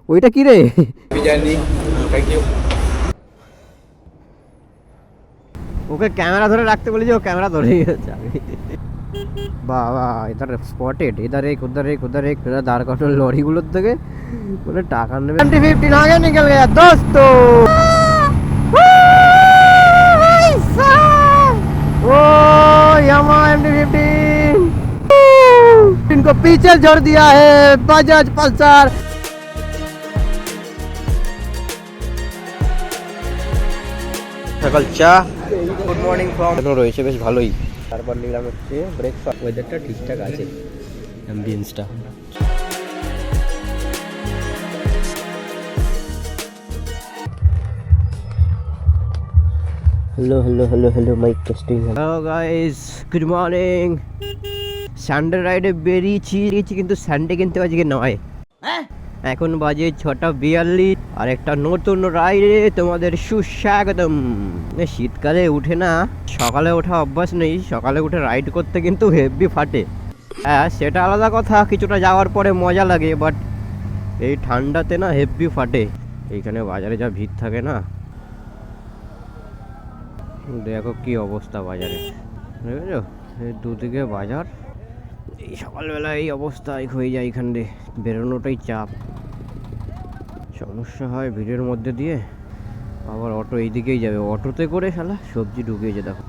ওইটা কি রে? ওকে ক্যামেরা ধরে রাখতে বলেছি, ও ক্যামেরা ধরে গেছে। বাবা इधर स्पॉटेड, इधर एक उधर एक उधर एक दार काटो लॉरी गुलोर থেকে বলে টাকা নেবে। 2015 आगे निकल गया दोस्तों। ओ यामा MT-15 इनको पीछे छोड़ दिया है बजाज पल्सर। সকাল চা, গুড মর্নিং ফ্রম রয়েছে বেশ ভালোই। তারপর নিলাম হচ্ছে ব্রেকফাস্ট। ওয়েদারটা ঠিকঠাক আছে, অ্যাম্বিয়েন্সটা। Hello hello hello hello mike testing. Hello guys, good morning. Sunday রাইডে বেরিয়েছি, কিন্তু সানডে কিন্তু আজকে নয়। এখন বাজে 6:42 আর একটা নতুন রাইডে তোমাদের সুস্বাগতম। শীতকালে উঠে না, সকালে ওঠা অভ্যাস নেই, সকালে উঠে রাইড করতে কিন্তু হেভি ফাটে। হ্যাঁ সেটা আলাদা কথা, কিছুটা যাওয়ার পরে মজা লাগে, বাট এই ঠান্ডাতে না হেভি ফাটে। এইখানে বাজারে যা ভিড় থাকে না, দেখো কি অবস্থা বাজারে, বুঝেছো? এই দুদিকে বাজার, এই সকালবেলা এই অবস্থায় হয়ে যায়। এখান দিয়ে বেরোনোটাই চাপ, সমস্যা হয় ভিড়ের মধ্যে দিয়ে। আবার অটো এইদিকেই যাবে, অটোতে করে শালা সবজি ঢুকিয়েছে। দেখো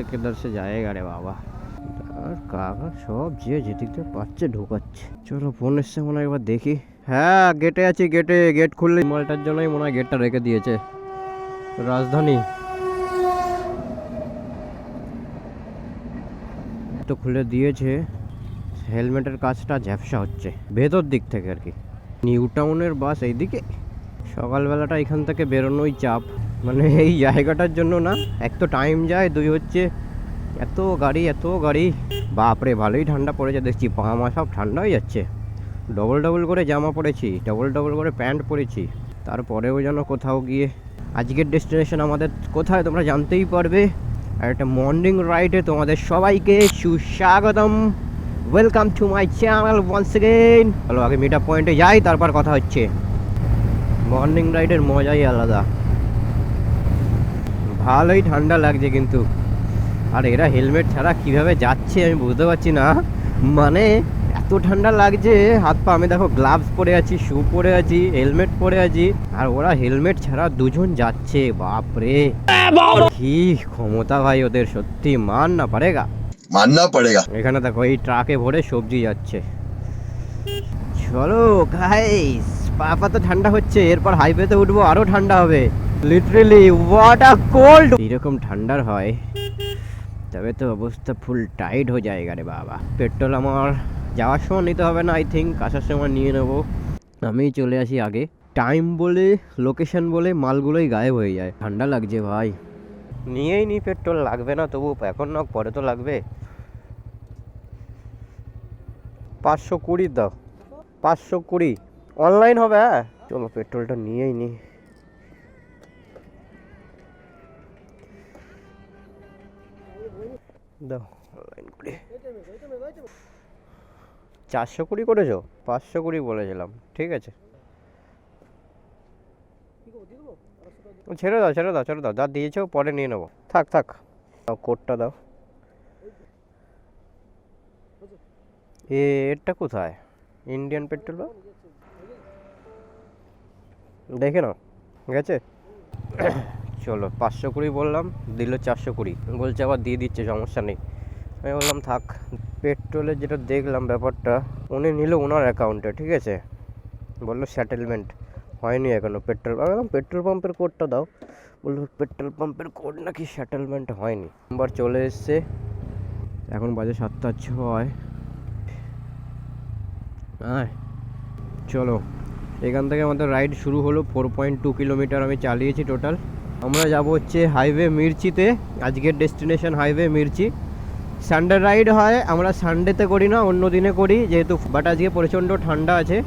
কিদার সে জায়গা রে বাবা। আর কাকা সব যে যেদিকে পাচ্ছে ঢুকাচ্ছে। চলো ফোন এসছে মনে হয়, একবার দেখি। হ্যাঁ গেটে আছি, গেট খুললে মালটার জন্যই মনে হয় গেটটা রেখে দিয়েছে। রাজধানী তো খুলে দিয়েছে, হেলমেটের কাজটা ঝ্যাপসা হচ্ছে ভেতর দিক থেকে আর কি। নিউ টাউনের বাস এইদিকে, সকালবেলাটা এখান থেকে বেরোনোই চাপ। মানে এই জায়গাটার জন্য না, এক তো টাইম যায়, দুই হচ্ছে এত গাড়ি। বাপরে ভালোই ঠান্ডা পড়েছে দেখছি, পা মা সব ঠান্ডা হয়ে যাচ্ছে। ডবল করে জামা পরেছি, ডবল করে প্যান্ট পরেছি, তারপরেও যেন কোথাও গিয়ে। আজকের ডেস্টিনেশন আমাদের কোথায় তোমরা জানতেই পারবে। আর একটা মর্নিং রাইডে তোমাদের সবাইকে সুস্বাগতম। Welcome to my channel once again. চলো আগে মিট আপ পয়েন্টে যাই, তারপর কথা হচ্ছে। মর্নিং রাইডের মজাই আলাদা, ভালোই ঠান্ডা লাগছে কিন্তু। আর এরা হেলমেট ছাড়া কিভাবে যাচ্ছে আমি বুঝতে পারছি না। মানে এত ঠান্ডা লাগছে, হাত পা, আমি দেখো গ্লাভস পরে আছি, শু পরে আছি, হেলমেট পরে আছি, আর ওরা হেলমেট ছাড়া দুজন যাচ্ছে। বাপরে কি ক্ষমতা ভাই ওদের, সত্যি মাননা পড়েগা। এখানে দেখো এই ট্রাকে ভরে সবজি যাচ্ছে। চলো গাইস, পা তো ঠান্ডা হচ্ছে, এরপর হাইওয়েতে উঠবো, আরো ঠান্ডা হবে। Literally what a cold. এরকম ঠান্ডার হয় তবে তো অবস্থা ফুল টাইট হয়ে যায় রে বাবা। পেট্রোল আমার যাওয়ার সময় নিতে হবে না, আই থিঙ্ক আসার সময় নিয়ে নেবো। আমি চলে আসি আগে, টাইম বলে লোকেশন বলে মালগুলোই গায়েব হয়ে যায়। ঠান্ডা লাগছে ভাই, নিয়েই নি। পেট্রোল লাগবে না তবু, এখন না পরে তো লাগবে। 520 দাও, 520 অনলাইন হবে। হ্যাঁ চলো পেট্রোলটা নিয়েই নি। দাও অনলাইন করে। 420 করেছো? 520 বলেছিলাম, ঠিক আছে। ছেড়ে দাও, যা দিয়েছো পরে নিয়ে নেবো। থাক দাও, কোডটা দাও। এটা কোথায়? ইন্ডিয়ান পেট্রোল দেখে নাও, গেছে। চলো 520 বললাম, দিল 420, বলছে আবার দিয়ে দিচ্ছে, সমস্যা নেই। আমি বললাম থাক। পেট্রোলের যেটা দেখলাম ব্যাপারটা, উনি নিল ওনার অ্যাকাউন্টে, ঠিক আছে, বললো সেটেলমেন্ট হয়নি এখনো। পেট্রোল পাম্পের কোডটা দাও, বললো পেট্রোল পাম্পের কোড নাকি সেটেলমেন্ট হয়নি। নাম্বার চলে এসছে, এখন বাজে 7:06। হ্যাঁ চলো, এখান থেকে আমাদের রাইড শুরু হলো। 4.2 কিলোমিটার আমি চালিয়েছি টোটাল। আমরা যাব হচ্ছে হাইওয়ে মির্চিতে। আজকের destination highway Mirchi. Sunday ride হয়, আমরা সানডেতে করি না, অন্য দিনে করি যেহেতু, বাট আজকে প্রচণ্ড ঠান্ডা আছে।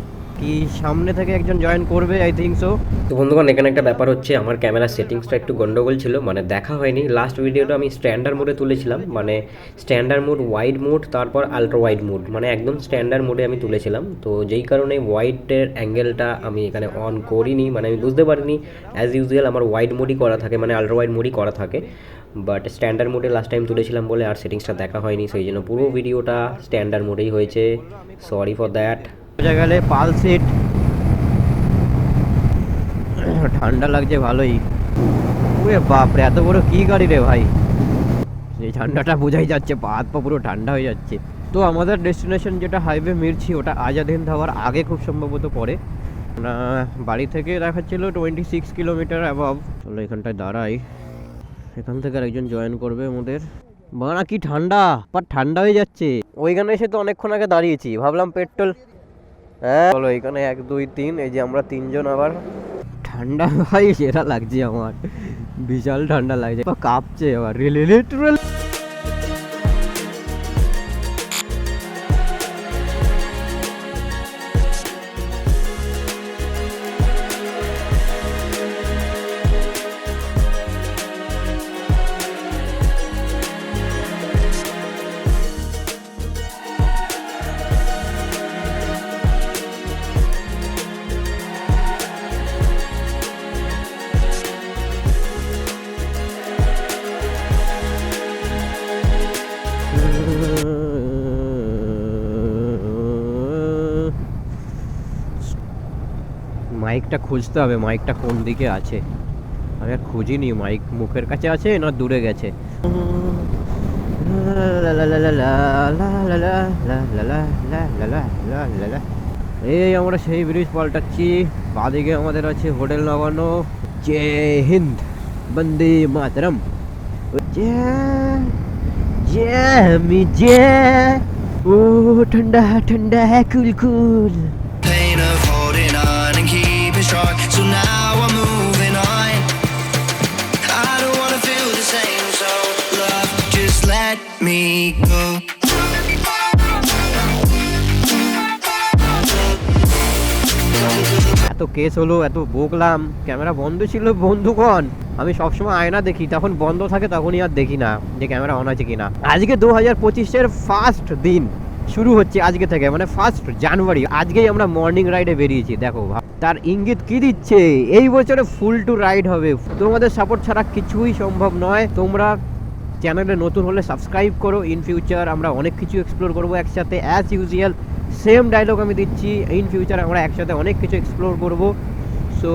বাকি সামনে থেকে একজন জয়েন করবে আই থিঙ্ক সো। তো বন্ধুগণ এখানে একটা ব্যাপার হচ্ছে, আমার ক্যামেরার সেটিংসটা একটু গন্ডগোল ছিল, মানে দেখা হয়নি। লাস্ট ভিডিওটা আমি স্ট্যান্ডার্ড মোডে তুলেছিলাম, মানে স্ট্যান্ডার্ড মোড, ওয়াইড মোড, তারপর আলট্রা ওয়াইড মোড, মানে একদম স্ট্যান্ডার্ড মোডে আমি তুলেছিলাম। তো যেই কারণে ওয়াইডের অ্যাঙ্গেলটা আমি এখানে অন করিনি, মানে আমি বুঝতে পারিনি। অ্যাজ ইউজুয়াল আমার ওয়াইড মোডই করা থাকে, মানে আলট্রা ওয়াইড মোডই করা থাকে, বাট স্ট্যান্ডার্ড মোডে লাস্ট টাইম তুলেছিলাম বলে আর সেটিংসটা দেখা হয়নি, সেই জন্য পুরো ভিডিওটা স্ট্যান্ডার্ড মোডেই হয়েছে। Sorry for that. বোঝা গেলে পাল সিট, ঠান্ডা লাগছে ভালোই। ওরে বাপরে, এত বড় কি গাড়ি রে ভাই, এই ঠান্ডাটা বোঝাই যাচ্ছে, পা হাত পা পুরো ঠান্ডা হয়ে যাচ্ছে। তো আমাদের ডেস্টিনেশন যেটা হাইওয়ে মির্চি, ওটা আজাদ হিন্দ ধাবার আগে খুব সম্ভবত পড়ে। বাড়ি থেকে দেখাচ্ছিল 26 কিলোমিটার অ্যাবভ। চলো এখানটায় দাঁড়াই, এখান থেকে আরেকজন জয়েন করবে আমাদের। বানা কি ঠান্ডা, বাট ঠান্ডা হয়ে যাচ্ছে। ওইখানে এসে তো অনেকক্ষণ আগে দাঁড়িয়েছি, ভাবলাম পেট্রোল। হ্যাঁ চলো, এখানে 1 2 3, এই যে আমরা 3 জন। আবার ঠান্ডা ভাই সেরা লাগছে আমার, বিশাল ঠান্ডা লাগছে, কাঁপছে আবার লিটারাল। মাইকটা খুঁজতে হবে, মাইকটা কোন দিকে আছে। আমি আর খুঁজিনি, মাইক মুখের কাছে আছে না দূরে গেছে। এই আমরা সেই ব্রিজ পাল্টাচ্ছি, বাদিকে আমাদের আছে হোটেল নবান্ন। জয় হিন্দ, বন্দে মাতরম, ও ঠান্ডা ঠান্ডা হ্যাঁ কুল কুল। So now I'm moving on. I don't wanna feel the same, so love, just let me go. এত কেস হলো, এত বকলাম, ক্যামেরা বন্ধ ছিল। বন্ধুগণ আমি সবসময় আয়না দেখি, তখন বন্ধ থাকে, তখনই আর দেখি না যে ক্যামেরা অন আছে কিনা। আজকে 2025-এর ফার্স্ট দিন শুরু হচ্ছে আজকে থেকে, মানে 1 জানুয়ারি। আজকেই আমরা মর্নিং রাইডে বেরিয়েছি। দেখো তার ইঙ্গিত কি দিচ্ছে, এই বছরে ফুল টু রাইড হবে। তোমাদের সাপোর্ট ছাড়া কিছুই সম্ভব নয়। তোমরা চ্যানেলে নতুন হলে সাবস্ক্রাইব করো। ইন ফিউচার আমরা অনেক কিছু এক্সপ্লোর করবো একসাথে, অ্যাজ ইউজুয়াল সেম ডায়লগ আমি দিচ্ছি। ইন ফিউচার আমরা একসাথে অনেক কিছু এক্সপ্লোর করবো। সো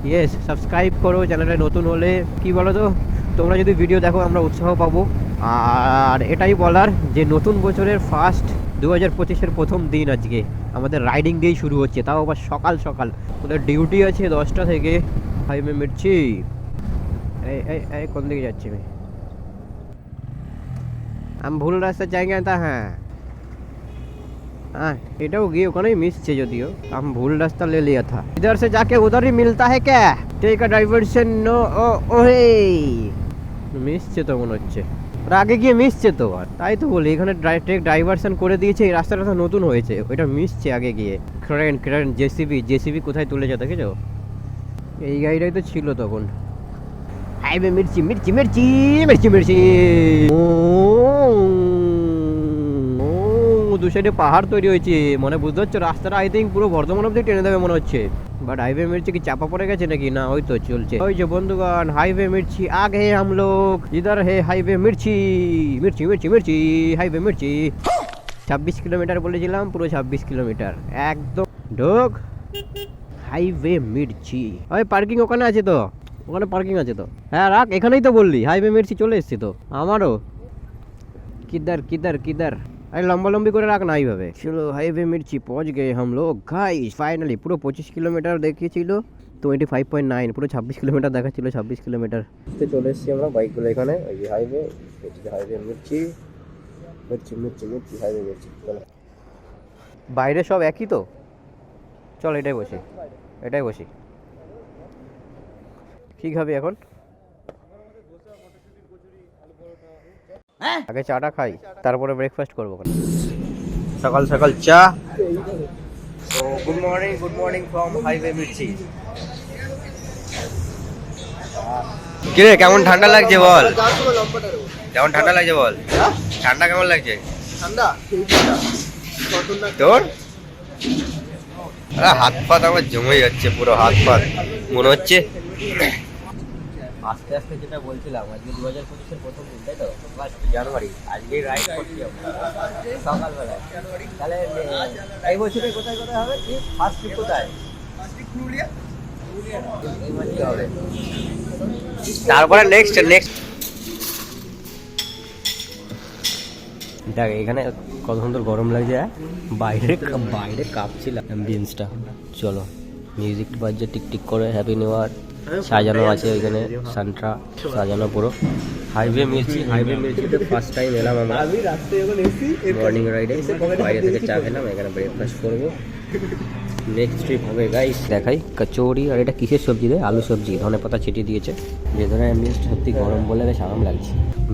ইয়েস, সাবস্ক্রাইব করো চ্যানেলে নতুন হলে। কি বলো তো, তোমরা যদি ভিডিও দেখো আমরা উৎসাহ পাবো। আর এটাই বলার যে নতুন বছরের ফার্স্ট 2025-এর প্রথম দিন আজকে আমাদের রাইডিং দিয়েই শুরু হচ্ছে, তাও আবার সকাল সকাল। ওদের ডিউটি আছে 10টা থেকে। হাইওয়ে মিটছি। এই কোন দিকে যাচ্ছি আমি ভুল রাস্তা জায়গা তা। হ্যাঁ हाँ एटाও गए ওখানে মিসছে, যদিও हम भूल रास्ता ले लिया था। इधर से जाके उधर ही मिलता है क्या, टेक अ डाइवर्शन। नो ओहे মিসছে তো মনে হচ্ছে, আর আগে গিয়ে মিসছে তো। আর তাই তো বলি, এখানে টেক ডাইভারশন করে দিয়েছে, এই রাস্তাটা তো নতুন হয়েছে, ওইটা মিসছে আগে গিয়ে। ক্রেন জেসিবি কোথায় তুলে যেত দেখেছো, এই গাড়িটাই তো ছিল তখন। হাইওয়ে মির্চি মির্চি মির্চি মির্চি মির্চি। দু সাইডে পাহাড় তৈরি হয়েছে, মানে বুঝতে পারছো রাস্তাটা আই থিঙ্ক পুরো বর্ধমান অব্দি টেনে দেবে মনে হচ্ছে। বাট হাইওয়ে মির্চি কি চাপা পড়ে গেছে নাকি, না ওই তো চলছে। ওই যে বন্ধুগণ হাইওয়ে মির্চি আগে हम लोग इधर है हाईवे मिर्ची मिर्ची मिर्ची मिर्ची हाईवे मिर्ची। 26 কিলোমিটার বলেছিলাম, পুরো 26 কিলোমিটার একদম ঢোক হাইওয়ে মির্চি। ওই পার্কিং ওখানে আছে তো, ওখানে পার্কিং আছে তো। হ্যাঁ রাখ, এখানেই তো বললি হাইওয়ে মির্চি চলে এসছি তো আমারও। কিদার কিদার কিদার, अरे लंबा लंबी করে রাখ না এইভাবে। চলো হাইওয়ে মির্চি পৌঁছ গए हम लोग गाइस फाइनली। পুরো 25 কিলোমিটার দেখিয়েছিল, 25.9, পুরো 26 কিলোমিটার দেখাচ্ছিল, 26 কিলোমিটার তে চলে এসেছি আমরা বাইকগুলো এখানে। এই যে highway, highway Mirchi Mirchi Mirchi Mirchi highway Mirchi. চলো বাইরে সব একই তো, চল এটাই বসি, এটাই বসি। কি খাবি এখন? আগে চাটা খাই, তারপরে ব্রেকফাস্ট করবো। সকাল সকাল চা, So good morning from highway Mirchi. কিরে কেমন ঠান্ডা লাগছে বল? কেমন ঠান্ডা লাগছে বল? ঠান্ডা কেমন লাগছে? ঠান্ডা তোর হাত পাত আমার জমে যাচ্ছে, পুরো হাত পাত মনে হচ্ছে। আস্তে আস্তে যেটা বলছিলাম, আজকে 2025-এর প্রথম দিন, তাই তো? 1 জানুয়ারি। আজকেই রাইড করছি আমরা সকালবেলায়। তাহলে এই বছরে কোথায় কোথায় হবে? কি ফার্স্ট ট্রিপ কোথায়? এই মাসে হবে। তারপরে নেক্সট দেখ এখানে কত সুন্দর গরম লাগছে। বাইরে কাঁপছিল অ্যাম্বিয়েন্সটা। চলো মিউজিক বাজছে টিকটিক করে, হ্যাপি নিউ ইয়ার সাজানো আছে ওইখানে, সান্ট্রা সাজানো পুরো। হাইওয়ে মির্চিতে ফার্স্ট টাইম এলাম আমরা মর্নিং রাইডে। বাইরে থেকে চা খেলাম, এখানে ব্রেকফাস্ট করবো। নেক্সট ট্রিপ হবে গাইস। দেখাই কচৌরি, আর এটা কিসের সবজি রে? আলু সবজি, ধনে পাতা ছিটিয়ে দিয়েছে। ভেতরে অ্যাম্বিয়েন্সটা সত্যি গরম বলে বেশ আরাম লাগছে।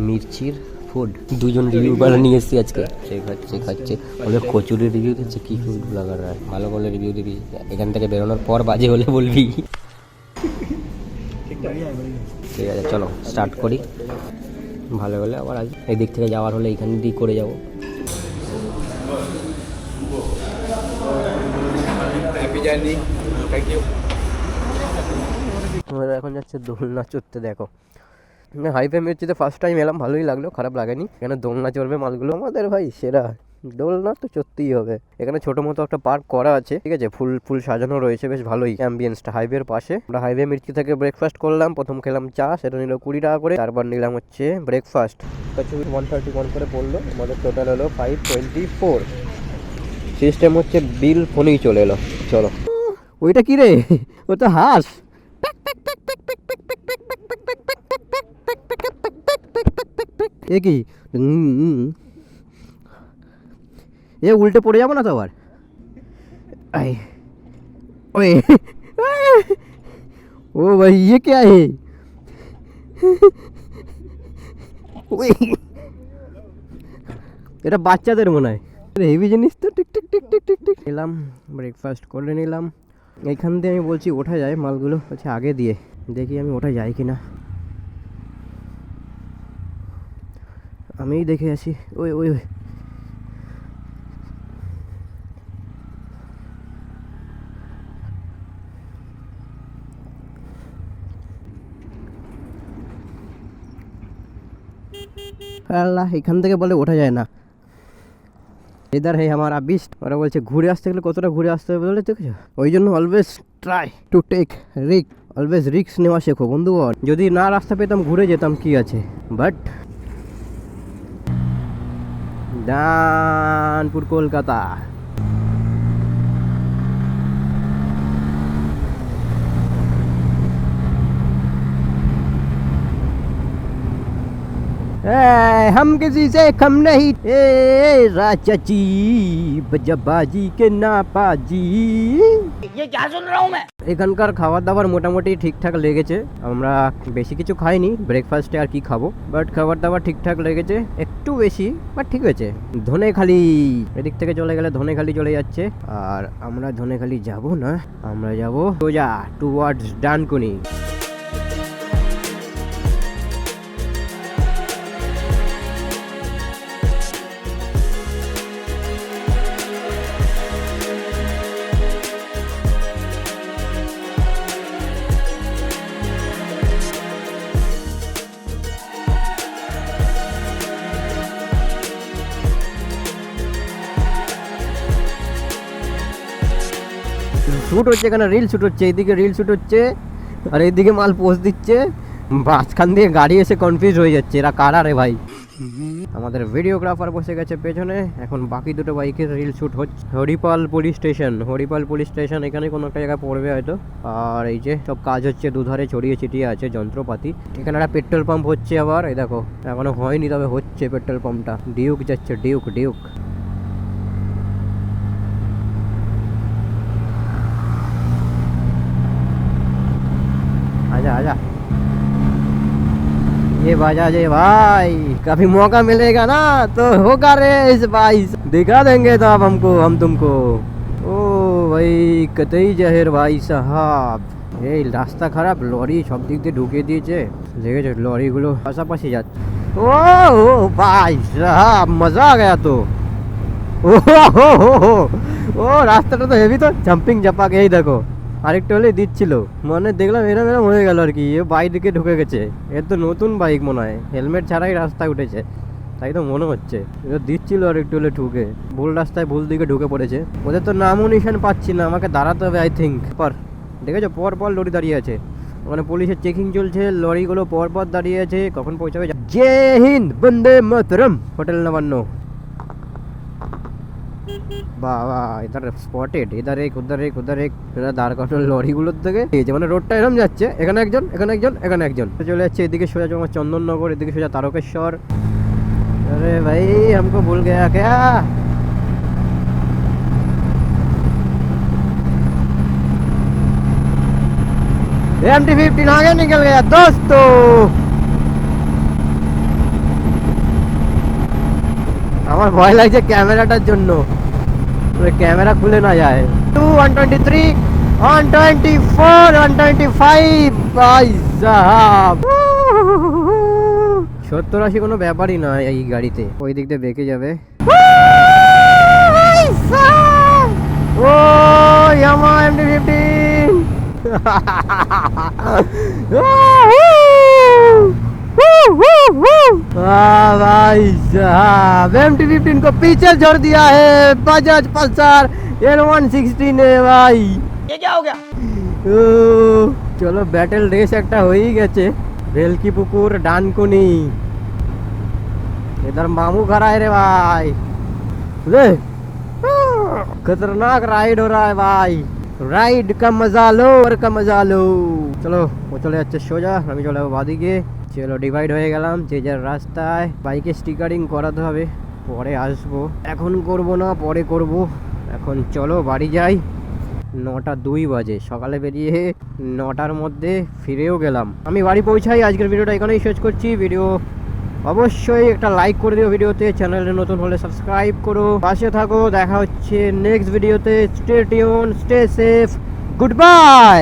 মির্চির ফুড দুজন রিভিউ করে নিয়ে এসেছি আজকে। সে খাচ্ছে ওদের কচুরির রিভিউ দিচ্ছে, কি ফুড ব্লগার ভালো করে রিভিউ দিবি। এখান থেকে বেরোনোর পর বাজে হলে বলবি। ঠিক আছে চলো স্টার্ট করি। ভালো হলে আবার আজ এই দিক থেকে যাওয়ার হলে এইখান দিয়ে করে যাবো। আমরা এখন যাচ্ছে দোলনা চড়তে। দেখো হাইওয়ে মির্চিতে ফার্স্ট টাইম এলাম, ভালোই লাগলো, খারাপ লাগেনি। এখানে দোলনা চড়বে মালগুলো আমাদের ভাই সেরা। দোলনা তো চড়তেই হবে। এখানে ছোট মতো একটা পার্ক করা আছে, ঠিক আছে, ফুল সাজানো রয়েছে, বেশ ভালোই অ্যাম্বিয়েন্সটা হাইওয়ের পাশে। আমরা হাইওয়ে মির্চি থেকে ব্রেকফাস্ট করলাম। প্রথম খেলাম চা, সেটা নিল 20 টাকা করে। তারপর নিলাম হচ্ছে ব্রেকফাস্ট, কচুরি 131 করে পড়লো। আমাদের টোটাল হলো 524। সিস্টেম হচ্ছে বিল ফোনেই চলে এলো। চলো ওইটা কি রে? ও তো হাঁস। এ কি এ উল্টে পড়ে যাবো না তো আবার? ओए ओ भाई ये क्या है? এটা বাচ্চাদের মনে হয়, হেভি জিনিস তো। Tick tick tick tick tick tick নিলাম, ব্রেকফাস্ট করে নিলাম। এইখান দিয়ে আমি বলছি ওঠা যায় মালগুলো, হচ্ছে আগে দিয়ে দেখি আমি ওঠা যায় কিনা। আমিই দেখে আসি। ওই ওই ওই আল্লাহ, এখান থেকে বলে ওঠা যায় না। এদার হে আমার বিস্ট। ওরা বলছে ঘুরে আসতে গেলে কতটা ঘুরে আসতে হবে বলে, দেখেছো? ওই জন্য always try to take risk, always risk নেওয়া শেখো বন্ধুগণ। যদি না রাস্তা পেতাম ঘুরে যেতাম, কি আছে, বাট দানপুর কলকাতা। हम किसी से कम नहीं, राजा जी बजाबाजी के नापाजी। ये क्या सुन रहा हूँ मैं? এখানকার খাবার দাবার মোটামুটি ঠিকঠাক লেগেছে। আমরা বেশি কিছু খাইনি ব্রেকফাস্টে, আর কি খাবো, বাট খাবার দাবার ঠিকঠাক লেগেছে, একটু বেশি বাট ঠিক আছে। ধনেখালি, এদিক থেকে চলে গেলে ধনেখালি চলে যাচ্ছে, আর আমরা ধনেখালি যাব না, আমরা যাব সোজা টুয়ার্ডস ডানকুনি। শ্যুট হচ্ছে এখানে, রিল শ্যুট হচ্ছে, এইদিকে রিল শ্যুট হচ্ছে আর এইদিকে মাল পোস্ট দিচ্ছে। মাঝখান দিয়ে গাড়ি এসে কনফিউজ হয়ে যাচ্ছে, এরা কারা রে ভাই। আমাদের ভিডিওগ্রাফার বসে গেছে পেছনে, এখন বাকি দুটো বাইকের রিল শ্যুট হচ্ছে। হরিপাল পুলিশ স্টেশন এখানে কোনো একটা জায়গায় পড়বে হয়তো। আর এই যে সব কাজ হচ্ছে, দুধারে ছড়িয়ে ছিটিয়ে আছে যন্ত্রপাতি। এখানে একটা পেট্রোল পাম্প হচ্ছে আবার, এই দেখো এখনো হয়নি তবে হচ্ছে পেট্রোল পাম্পটা। ডিউক যাচ্ছে, ডিউক। आजा ये बाजा जे भाई, कभी मौका मिलेगा ना तो होगा रेस भाई, दिखा देंगे तो अब हमको, हम तुमको। ओ ভাই কতই জাহের ভাই সাহাব, এই রাস্তা খারাপ, লরি সব দিক দিয়ে ঢুকিয়ে দিয়েছে, দেখেছো লরিগুলো পাশাপাশি যাচ্ছে। ও ভাই সাহাব মজা আ গয়া তো। ও রাস্তাটা তো হেভি তো, জাম্পিং জাপাক। এই দেখো আরেকটা হলে দিচ্ছিল, মানে দেখলাম এরম এরম হয়ে গেল আর কি, এ বাইক দিকে ঢুকে গেছে। এর তো নতুন বাইক মনে হয়, হেলমেট ছাড়াই রাস্তায় উঠেছে, তাই তো মনে হচ্ছে। এবার দিচ্ছিল আর একটু হলে ঢুকে, ভুল রাস্তায় ভুল দিকে ঢুকে পড়েছে। ওদের তো নামও নিশান পাচ্ছি না, আমাকে দাঁড়াতে হবে আই থিঙ্ক। পর দেখেছো পর পর লরি দাঁড়িয়ে আছে, ওখানে পুলিশের চেকিং চলছে, লরিগুলো পর পর দাঁড়িয়ে আছে, কখন পৌঁছাবে। জয় হিন্দ, বন্দে মাতরম। হোটেল নবান্ন। বাবা ইধার স্পটেড, ইধার এক উধার এক উধার এক, দাঁড় করানো লরিগুলোর থেকে এই যে মানে রোডটা এরম যাচ্ছে, এখানে একজন এখানে একজন এখানে একজন, চলে যাচ্ছে এদিকে সোজা তোমার চন্দননগর, এদিকে সোজা তারকেশ্বর। अरे भाई हमको भूल गया क्या? MT-15 आगे निकल गया दोस्तों। আমার ভয় লাগছে ক্যামেরাটার জন্য, ক্যামেরা খুলে না যায়। 123 124 125 ভাই সাহাব, 70-80 কোনো ব্যাপারই নয় এই গাড়িতে। ওই দিক দিয়ে বেঁকে যাবে। ও ইয়ামা MT-15। भाई साहब MT-15 को पीछे छोड़ दिया है बजाज पल्सर N160 ने भाई। ये क्या हो गया? चलो बैटल रेस একটা হয়েই গেছে। रेलकी पुकुर डानकुनी, इधर मामू खड़ा है रे भाई। ले खतरनाक राइड हो रहा है भाई, राइड का मजा लो और का मजा लो। चलो वो चले যাচ্ছে সোজা, আমি চলে যাবো বাদিকে। চলো ডিভাইড হয়ে গেলাম যে যার রাস্তায়। বাইকে স্টিকারিং করাতে হবে, পরে আসবো, এখন করব না পরে করব। এখন চলো বাড়ি যাই। 9:02 বাজে, সকালে বেরিয়ে 9টার মধ্যে ফিরেও গেলাম। আমি বাড়ি পৌঁছাই। আজকের ভিডিওটা এখানেই শেষ করছি। ভিডিও অবশ্যই একটা লাইক করে দিও ভিডিওতে, চ্যানেলে নতুন হলে সাবস্ক্রাইব করো, পাশে থাকো। দেখা হচ্ছে নেক্সট ভিডিওতে। Stay tune, stay safe, good bye.